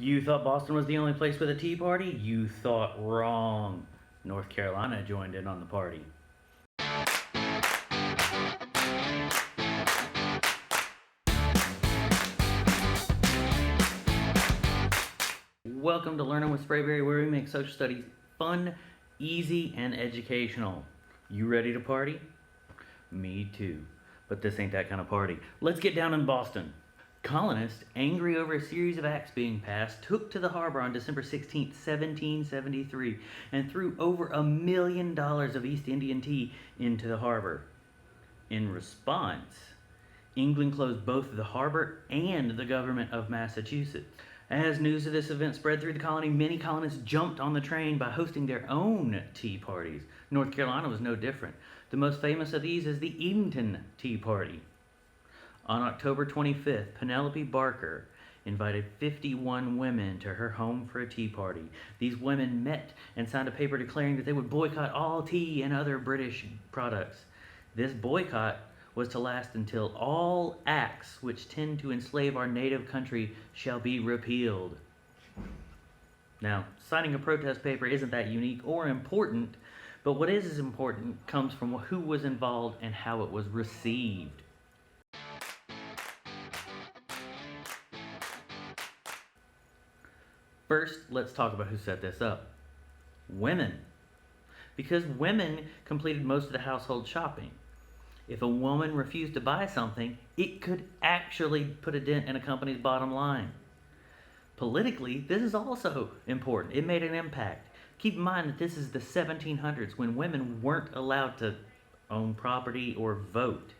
You thought Boston was the only place with a tea party? You thought wrong. North Carolina joined in on the party. Welcome to Learning with Sprayberry, where we make social studies fun, easy, and educational. You ready to party? Me too. But this ain't that kind of party. Let's get down in Boston. Colonists, angry over a series of acts being passed, took to the harbor on December 16, 1773, and threw over $1 million of East Indian tea into the harbor. In response, England closed both the harbor and the government of Massachusetts. As news of this event spread through the colony, many colonists jumped on the train by hosting their own tea parties. North Carolina was no different. The most famous of these is the Edenton Tea Party. On October 25th, Penelope Barker invited 51 women to her home for a tea party. These women met and signed a paper declaring that they would boycott all tea and other British products. This boycott was to last until all acts which tend to enslave our native country shall be repealed. Now, signing a protest paper isn't that unique or important, but what is important comes from who was involved and how it was received. First, let's talk about who set this up. Women. Because women completed most of the household shopping. If a woman refused to buy something, it could actually put a dent in a company's bottom line. Politically, this is also important. It made an impact. Keep in mind that this is the 1700s when women weren't allowed to own property or vote.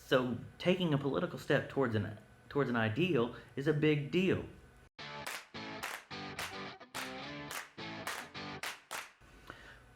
So taking a political step towards an ideal is a big deal.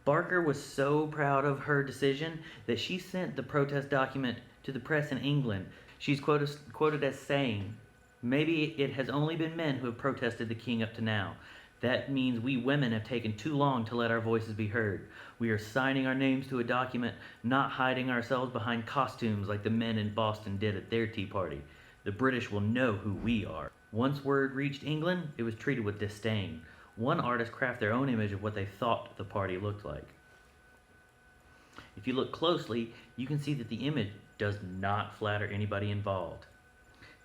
Barker was so proud of her decision that she sent the protest document to the press in England. She's quoted as saying, "Maybe it has only been men who have protested the king up to now. That means we women have taken too long to let our voices be heard. We are signing our names to a document, not hiding ourselves behind costumes like the men in Boston did at their tea party. The British will know who we are." Once word reached England, it was treated with disdain. One artist crafted their own image of what they thought the party looked like. If you look closely, you can see that the image does not flatter anybody involved.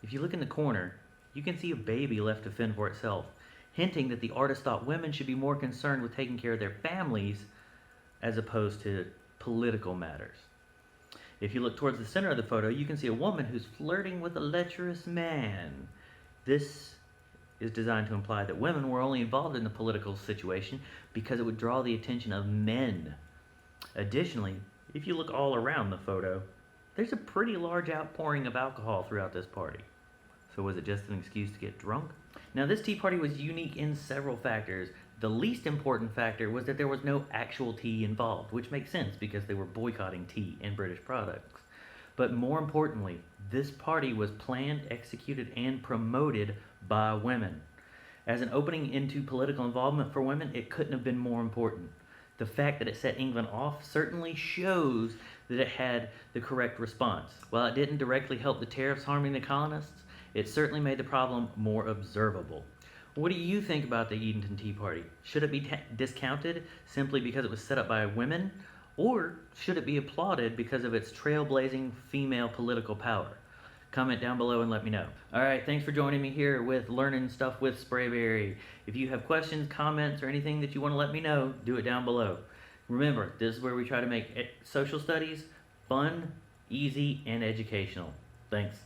If you look in the corner, you can see a baby left to fend for itself, hinting that the artist thought women should be more concerned with taking care of their families as opposed to political matters. If you look towards the center of the photo, you can see a woman who's flirting with a lecherous man. This is designed to imply that women were only involved in the political situation because it would draw the attention of men. Additionally, if you look all around the photo, there's a pretty large outpouring of alcohol throughout this party. So was it just an excuse to get drunk? Now, this tea party was unique in several factors. The least important factor was that there was no actual tea involved, which makes sense because they were boycotting tea and British products. But more importantly, this party was planned, executed, and promoted by women. As an opening into political involvement for women, it couldn't have been more important. The fact that it set England off certainly shows that it had the correct response. While it didn't directly help the tariffs harming the colonists, it certainly made the problem more observable. What do you think about the Edenton Tea Party? Should it be discounted simply because it was set up by women? Or should it be applauded because of its trailblazing female political power? Comment down below and let me know. Alright, thanks for joining me here with Learning Stuff with Sprayberry. If you have questions, comments, or anything that you want to let me know, do it down below. Remember, this is where we try to make social studies fun, easy, and educational. Thanks.